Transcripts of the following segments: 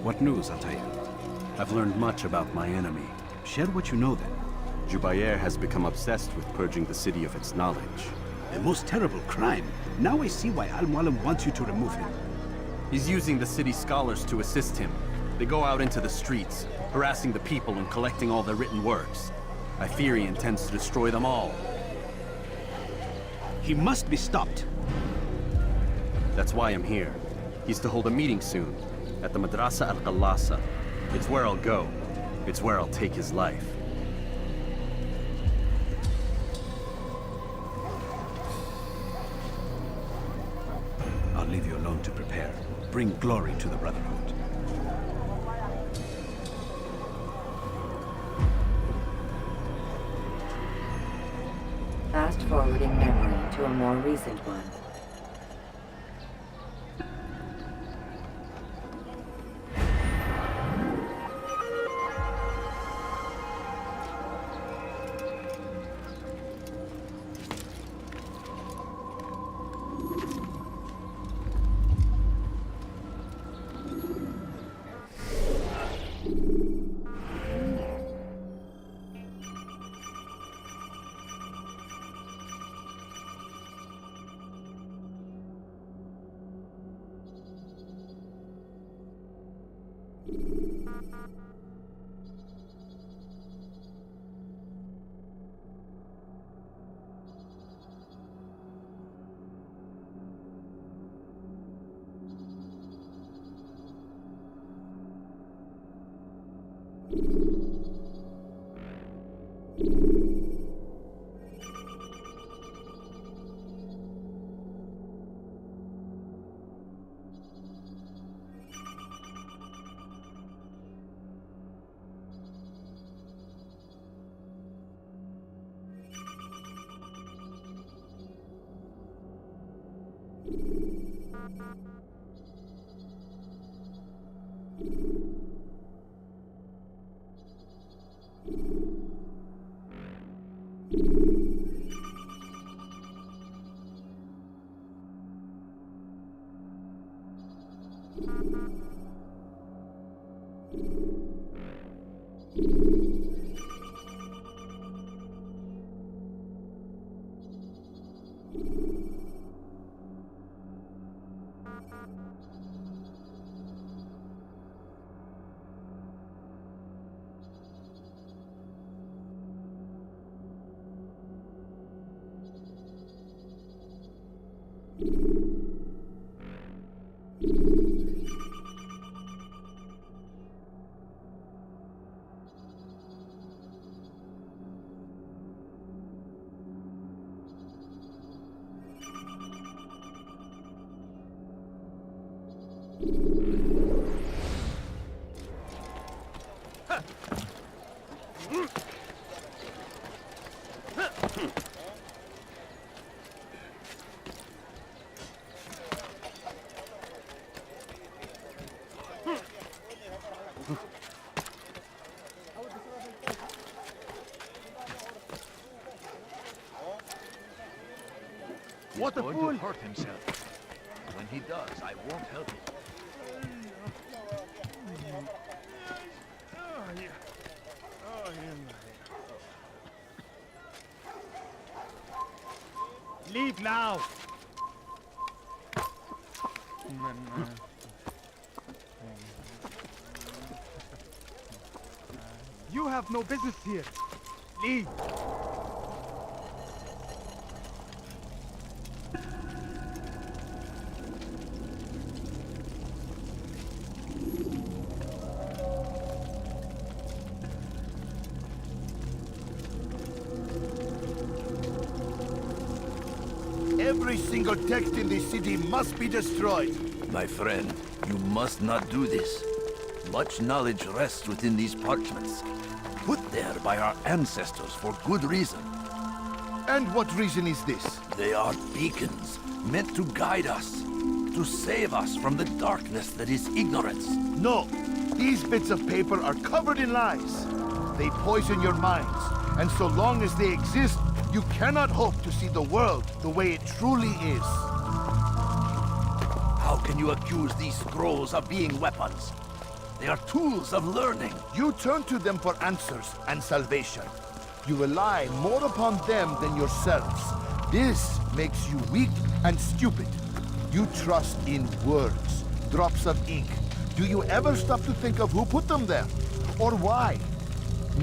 What news, Altair? I've learned much about my enemy. Share what you know then. Jubair has become obsessed with purging the city of its knowledge. A most terrible crime. Now I see why Al-Mualim wants you to remove him. He's using the city's scholars to assist him. They go out into the streets, harassing the people and collecting all their written works. I fear he intends to destroy them all. He must be stopped. That's why I'm here. He's to hold a meeting soon, at the Madrasa al-Qallasa. It's where I'll go. It's where I'll take his life. I'll leave you alone to prepare. Bring glory to the Brotherhood. Fast-forwarding memory to a more recent one. What a fool! To hurt himself. When he does, I won't help him. Leave now! You have no business here. Leave! Every single text in this city must be destroyed. My friend, you must not do this. Much knowledge rests within these parchments, put there by our ancestors for good reason. And what reason is this? They are beacons, meant to guide us, to save us from the darkness that is ignorance. No, these bits of paper are covered in lies. They poison your minds, and so long as they exist, you cannot hope to see the world the way it truly is. How can you accuse these scrolls of being weapons? They are tools of learning. You turn to them for answers and salvation. You rely more upon them than yourselves. This makes you weak and stupid. You trust in words, drops of ink. Do you ever stop to think of who put them there? Or why?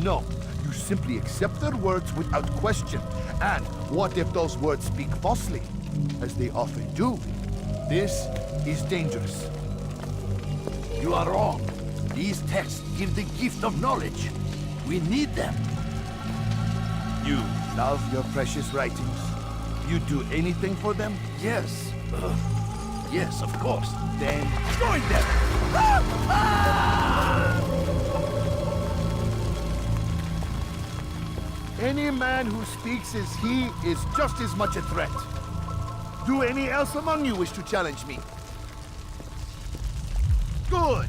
No, you simply accept their words without question. And what if those words speak falsely? As they often do. This is dangerous. You are wrong. These texts give the gift of knowledge. We need them. You love your precious writings. You do anything for them? Yes. Yes, of course. Then join them! Any man who speaks as he is just as much a threat. Do any else among you wish to challenge me? Good!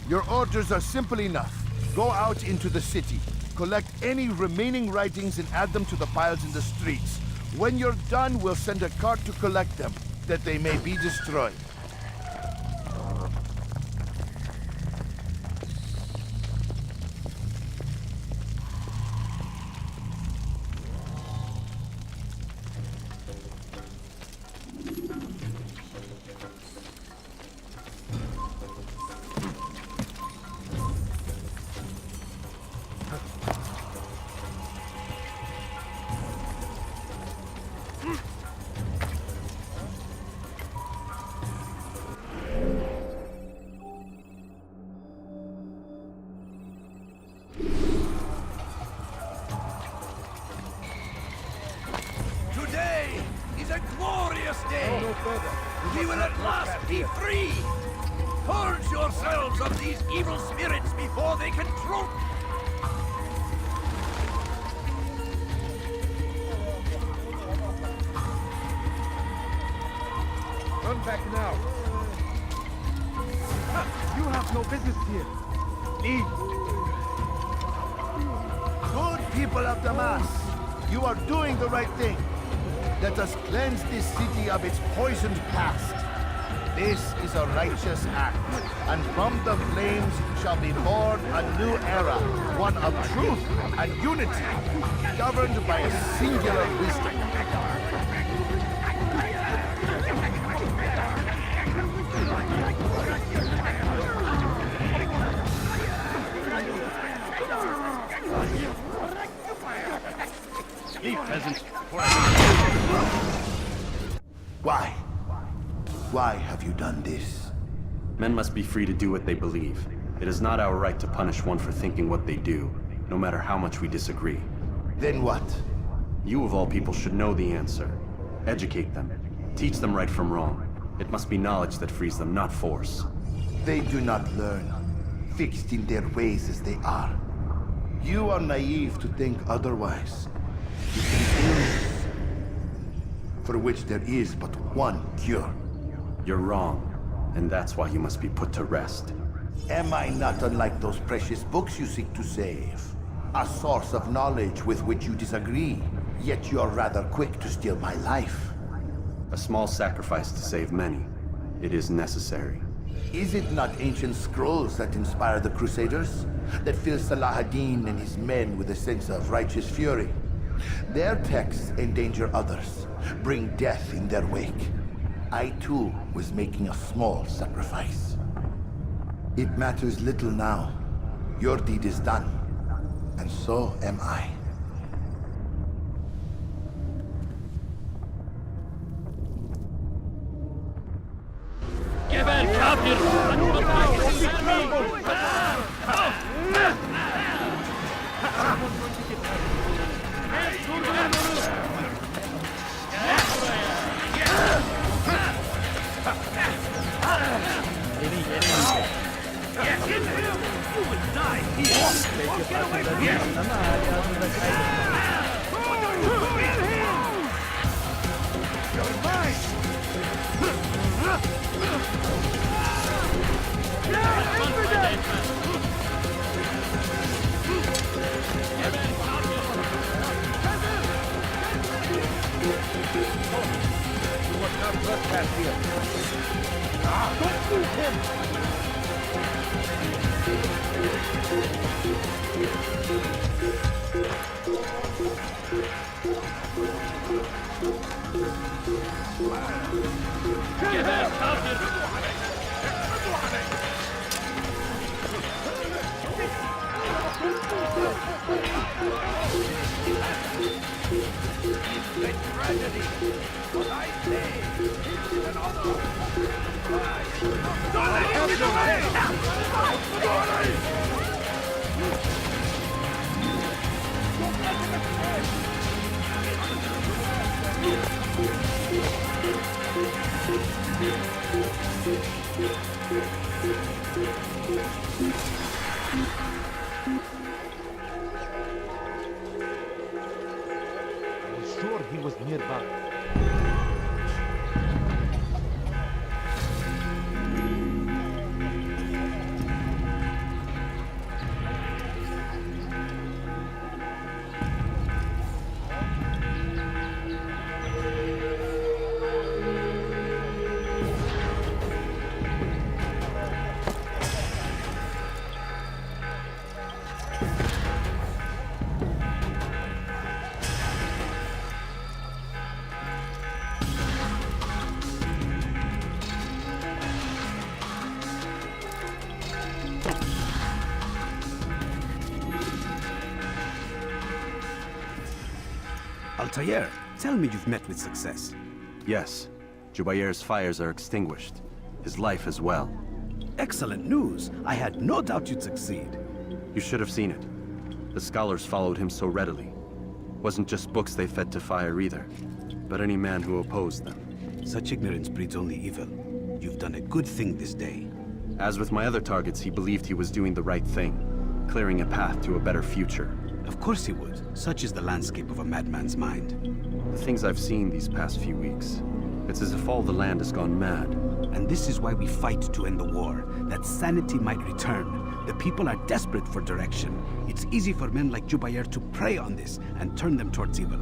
Your orders are simple enough. Go out into the city, collect any remaining writings and add them to the piles in the streets. When you're done, we'll send a cart to collect them, that they may be destroyed. Today is a glorious day. We will at last be free. Purge yourselves of these evil spirits before they control. Run back now. You have no business here. Leave. Good people of Damas, you are doing the right thing. Let us cleanse this city of its poisoned past. This is a righteous act, and from the flames shall be born a new era, one of truth and unity, governed by a singular wisdom. Leave, peasant. Why? Why have you done this? Men must be free to do what they believe. It is not our right to punish one for thinking what they do, no matter how much we disagree. Then what? You of all people should know the answer. Educate them. Teach them right from wrong. It must be knowledge that frees them, not force. They do not learn, fixed in their ways as they are. You are naive to think otherwise. It is illness, for which there is but one cure. You're wrong, and that's why you must be put to rest. Am I not unlike those precious books you seek to save? A source of knowledge with which you disagree, yet you are rather quick to steal my life. A small sacrifice to save many. It is necessary. Is it not ancient scrolls that inspire the Crusaders? That fill Salah ad-Din and his men with a sense of righteous fury? Their texts endanger others, bring death in their wake. I too was making a small sacrifice. It matters little now. Your deed is done, and so am I. Great tragedy, but I say, it's an honor. Don't let him get I was sure he was nearby. Altair, tell me you've met with success. Yes. Jubair's fires are extinguished. His life as well. Excellent news. I had no doubt you'd succeed. You should have seen it. The scholars followed him so readily. Wasn't just books they fed to fire either, but any man who opposed them. Such ignorance breeds only evil. You've done a good thing this day. As with my other targets, he believed he was doing the right thing, clearing a path to a better future. Of course he would. Such is the landscape of a madman's mind. The things I've seen these past few weeks, it's as if all the land has gone mad. And this is why we fight to end the war, that sanity might return. The people are desperate for direction. It's easy for men like Jubair to prey on this and turn them towards evil.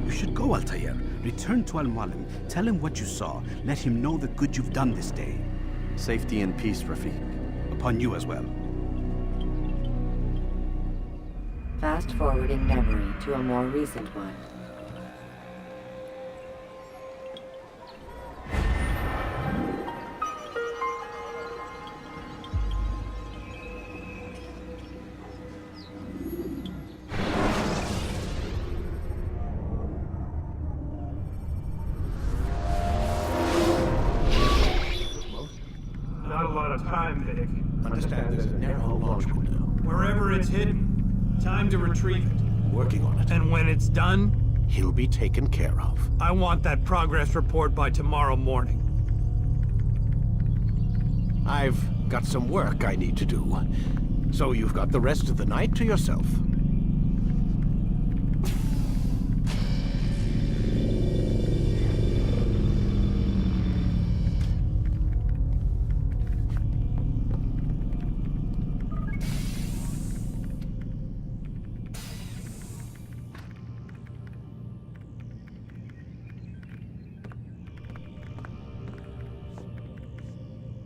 You should go, Altair. Return to Al-Mualim. Tell him what you saw. Let him know the good you've done this day. Safety and peace, Rafiq. Upon you as well. Fast-forwarding memory to a more recent one. Not a lot of time, Vic. Understand there's a narrow launch window. Wherever it's hidden, time to retrieve it. Working on it. And when it's done, He'll be taken care of. I want that progress report by tomorrow morning. I've got some work I need to do. So you've got the rest of the night to yourself.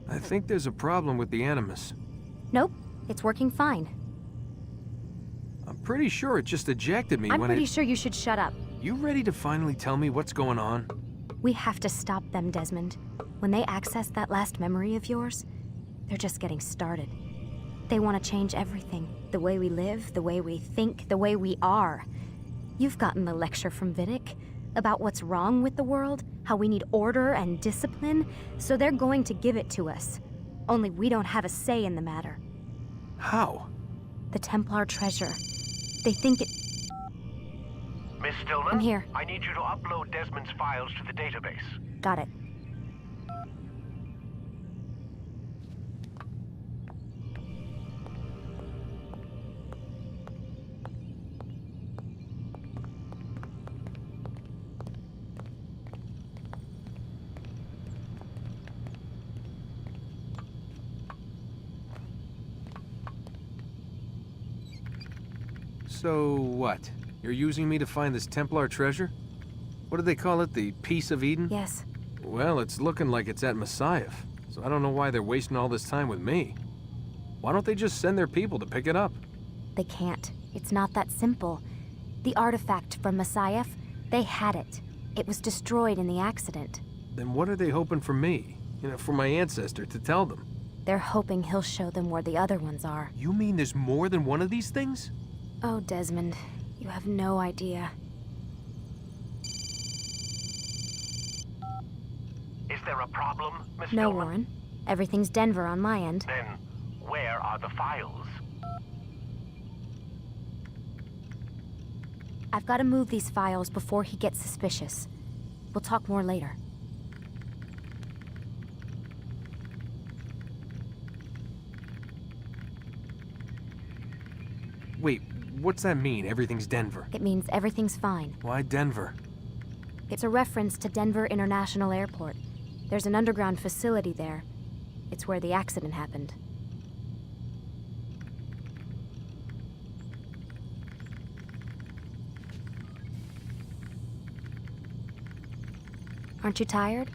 I think there's a problem with the Animus. Nope, it's working fine. I'm pretty sure it just ejected me I'm when pretty sure you should shut up. You ready to finally tell me what's going on? We have to stop them, Desmond. When they access that last memory of yours, they're just getting started. They want to change everything. The way we live, the way we think, the way we are. You've gotten the lecture from Vidic about what's wrong with the world, how we need order and discipline, so they're going to give it to us. Only we don't have a say in the matter. How? The Templar treasure. They think it... Miss Stillman? I'm here. I need you to upload Desmond's files to the database. Got it. So what? You're using me to find this Templar treasure? What do they call it? The Piece of Eden? Yes. Well, it's looking like it's at Messiah. so I don't know why they're wasting all this time with me. Why don't they just send their people to pick it up? They can't. It's not that simple. The artifact from Messiah, they had it. It was destroyed in the accident. Then what are they hoping for me? You know, for my ancestor to tell them? They're hoping he'll show them where the other ones are. You mean there's more than one of these things? Oh, Desmond, you have no idea. Is there a problem, Miss No, Stillman? Warren. Everything's Denver on my end. Then, where are the files? I've got to move these files before he gets suspicious. We'll talk more later. Wait, what's that mean, everything's Denver? It means everything's fine. Why Denver? It's a reference to Denver International Airport. There's an underground facility there. It's where the accident happened. Aren't you tired?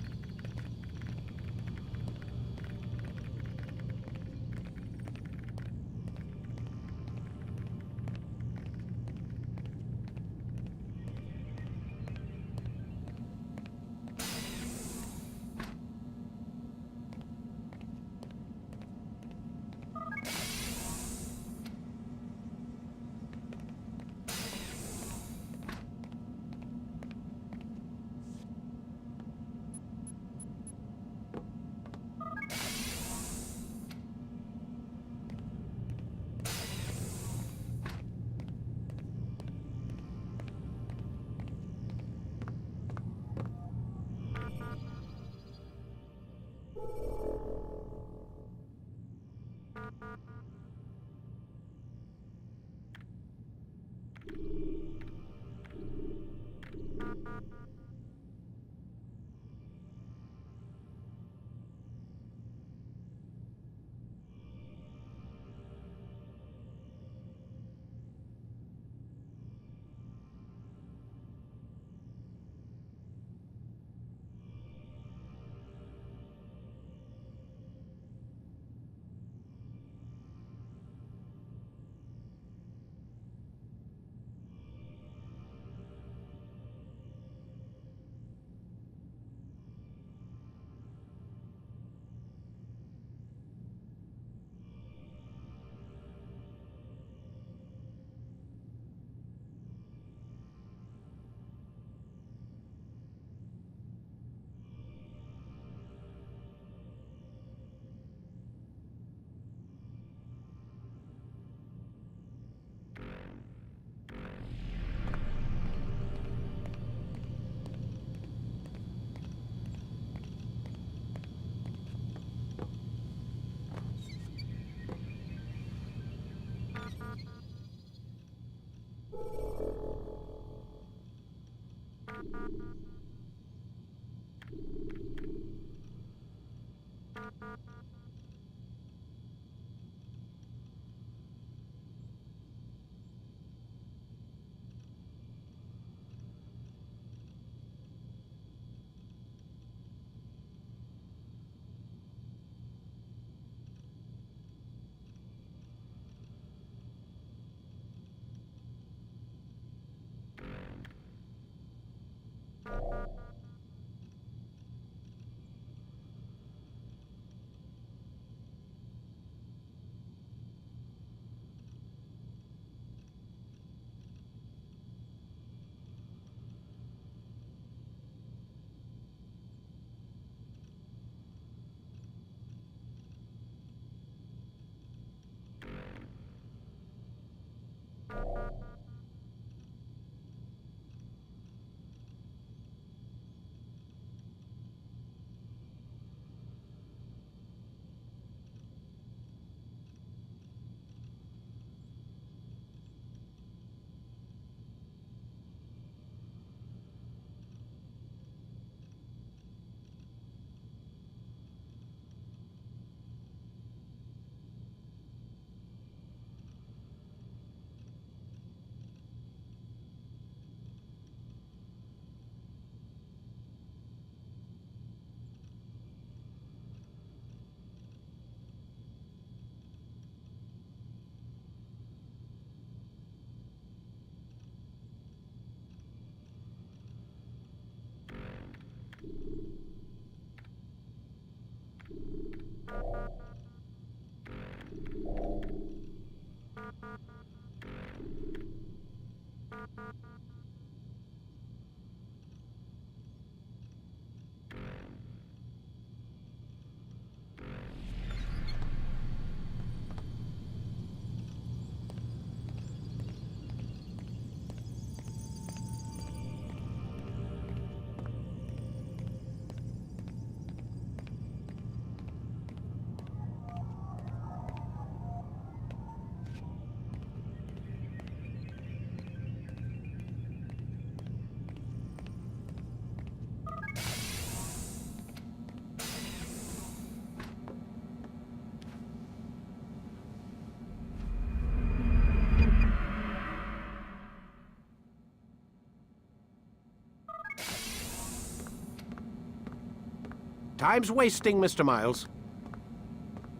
Time's wasting, Mr. Miles.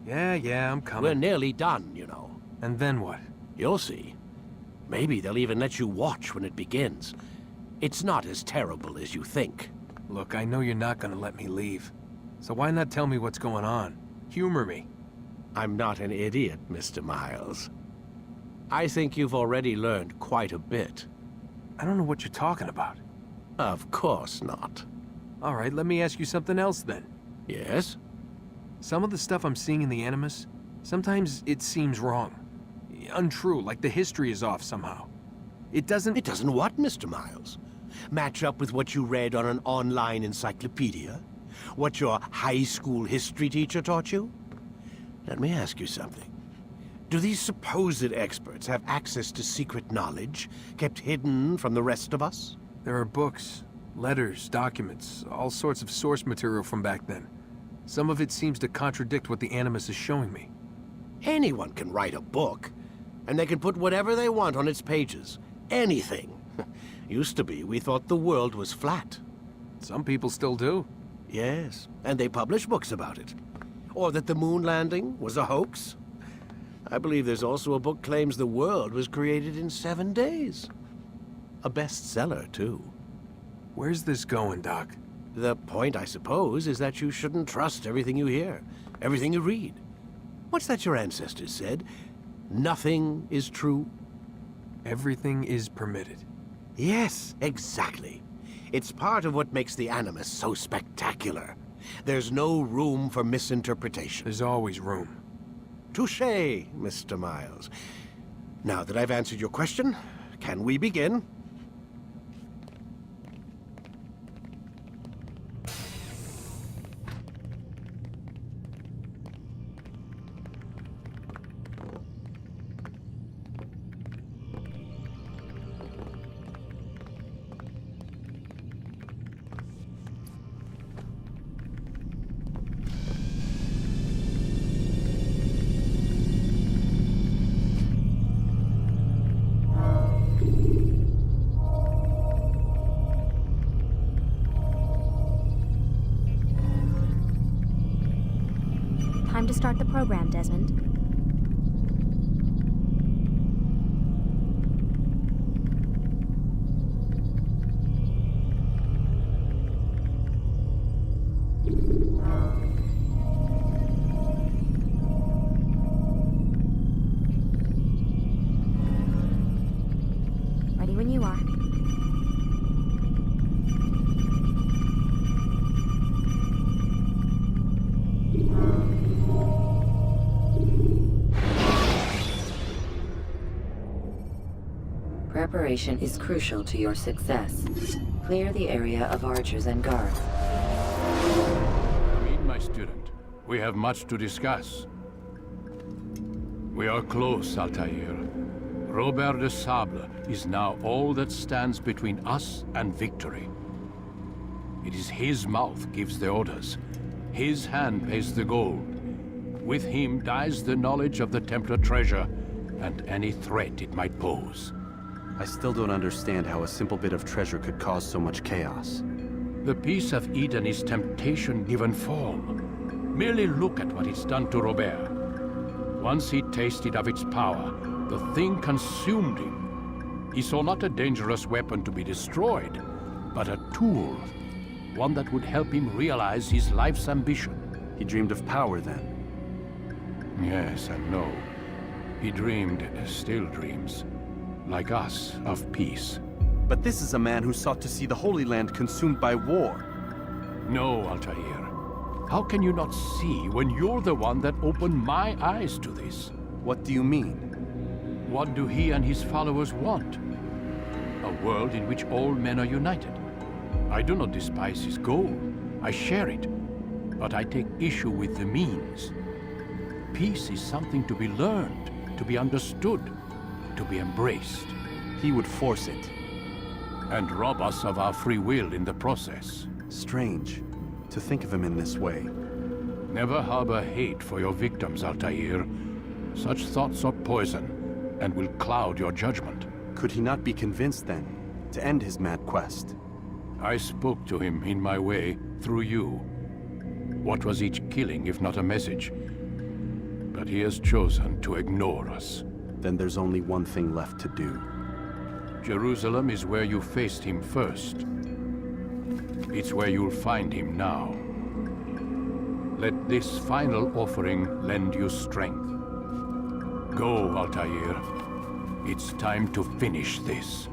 Yeah, I'm We're coming. nearly done, you know. And then what? You'll see. Maybe they'll even let you watch when it begins. It's not as terrible as you think. Look, I know you're not gonna let me leave. So why not tell me what's going on? Humor me. I'm not an idiot, Mr. Miles. I think you've already learned quite a bit. I don't know what you're talking about. Of course not. All right, let me ask you something else then. Yes? Some of the stuff I'm seeing in the Animus, sometimes it seems wrong. Untrue, like the history is off somehow. It doesn't... It doesn't what, Mr. Miles? Match up with what you read on an online encyclopedia? What your high school history teacher taught you? Let me ask you something. Do these supposed experts have access to secret knowledge kept hidden from the rest of us? There are books, letters, documents, all sorts of source material from back then. Some of it seems to contradict what the Animus is showing me. Anyone can write a book, and they can put whatever they want on its pages. Anything. Used to be, we thought the world was flat. Some people still do. Yes, and they publish books about it. Or that the moon landing was a hoax. I believe there's also a book claims the world was created in 7 days. A bestseller, too. Where's this going, Doc? The point, I suppose, is that you shouldn't trust everything you hear, everything you read. What's that your ancestors said? Nothing is true? Everything is permitted. Yes, exactly. It's part of what makes the Animus so spectacular. There's no room for misinterpretation. There's always room. Touché, Mr. Miles. Now that I've answered your question, can we begin? Time to start the program, Desmond. Ready when you are. Preparation is crucial to your success. Clear the area of archers and guards. Meet my student. We have much to discuss. We are close, Altair. Robert de Sable is now all that stands between us and victory. It is his mouth gives the orders. His hand pays the gold. With him dies the knowledge of the Templar treasure and any threat it might pose. I still don't understand how a simple bit of treasure could cause so much chaos. The Peace of Eden is temptation given form. Merely look at what it's done to Robert. Once he tasted of its power, the thing consumed him. He saw not a dangerous weapon to be destroyed, but a tool. One that would help him realize his life's ambition. He dreamed of power then. Yes and no. He dreamed, still dreams. Like us, of peace. But this is a man who sought to see the Holy Land consumed by war. No, Altair. How can you not see when you're the one that opened my eyes to this? What do you mean? What do he and his followers want? A world in which all men are united. I do not despise his goal. I share it. But I take issue with the means. Peace is something to be learned, to be understood, to be embraced. He would force it. And rob us of our free will in the process. Strange to think of him in this way. Never harbor hate for your victims, Altair. Such thoughts are poison and will cloud your judgment. Could he not be convinced then to end his mad quest? I spoke to him in my way through you. What was each killing if not a message? But he has chosen to ignore us. Then there's only one thing left to do. Jerusalem is where you faced him first. It's where you'll find him now. Let this final offering lend you strength. Go, Altair. It's time to finish this.